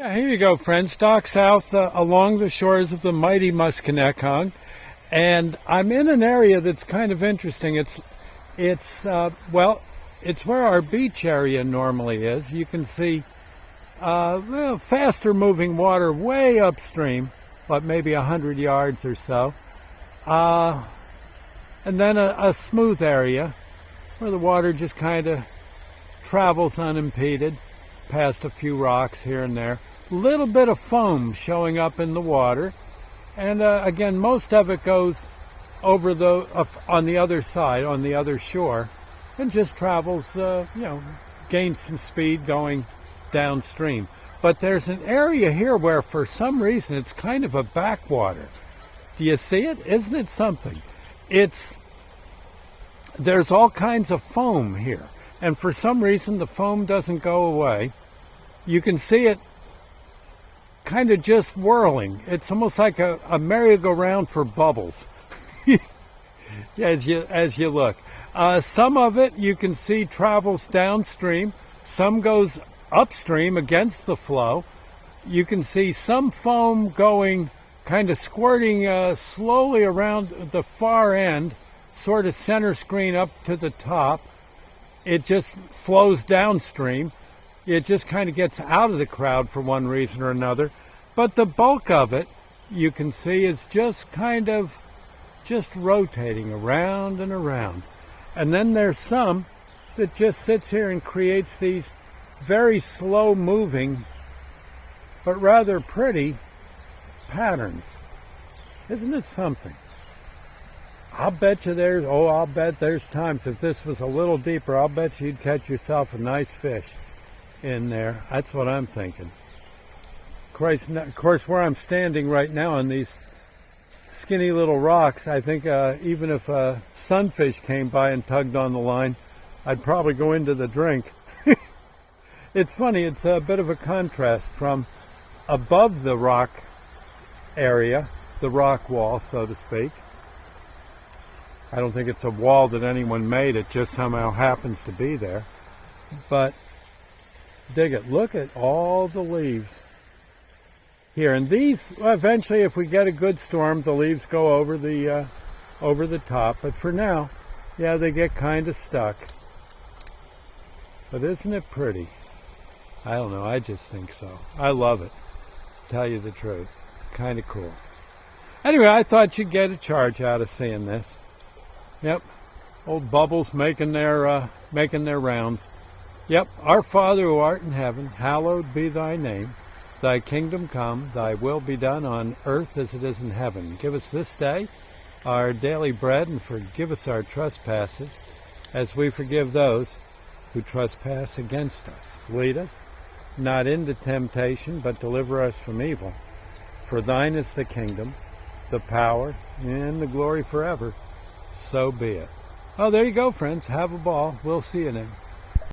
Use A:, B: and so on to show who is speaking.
A: Yeah, here you go, friends. Dock South along the shores of the mighty Musconetcong. And I'm in an area that's kind of interesting. It's where our beach area normally is. You can see faster moving water way upstream, but maybe 100 yards or so. And then a smooth area where the water just kind of travels unimpeded past a few rocks here and there. Little bit of foam showing up in the water. And again, most of it goes over on the other side, on the other shore, and just travels, gains some speed going downstream. But there's an area here where for some reason it's kind of a backwater. Do you see it? Isn't it something? There's all kinds of foam here. And for some reason the foam doesn't go away. You can see it kind of just whirling. It's almost like a merry-go-round for bubbles as you look. Some of it you can see travels downstream. Some goes upstream against the flow. You can see some foam going, kind of squirting slowly around the far end, sort of center screen up to the top. It just flows downstream. It just kind of gets out of the crowd for one reason or another. But the bulk of it, you can see, is just kind of just rotating around and around. And then there's some that just sits here and creates these very slow moving, but rather pretty patterns. Isn't it something? I'll bet there's times if this was a little deeper, I'll bet you'd catch yourself a nice fish in there. That's what I'm thinking. Of course, where I'm standing right now on these skinny little rocks, I think even if a sunfish came by and tugged on the line, I'd probably go into the drink. It's funny, it's a bit of a contrast from above the rock area, the rock wall, so to speak. I don't think it's a wall that anyone made, it just somehow happens to be there. But dig it, look at all the leaves here. And these, eventually, if we get a good storm, the leaves go over the top. But for now, yeah, they get kind of stuck. But isn't it pretty? I don't know, I just think so. I love it, to tell you the truth. Kind of cool. Anyway, I thought you'd get a charge out of seeing this. Yep, old Bubbles making their rounds. Yep, our Father who art in heaven, hallowed be thy name. Thy kingdom come, thy will be done on earth as it is in heaven. Give us this day our daily bread, and forgive us our trespasses, as we forgive those who trespass against us. Lead us not into temptation, but deliver us from evil. For thine is the kingdom, the power, and the glory forever. So be it. Oh, there you go, friends. Have a ball. We'll see you then.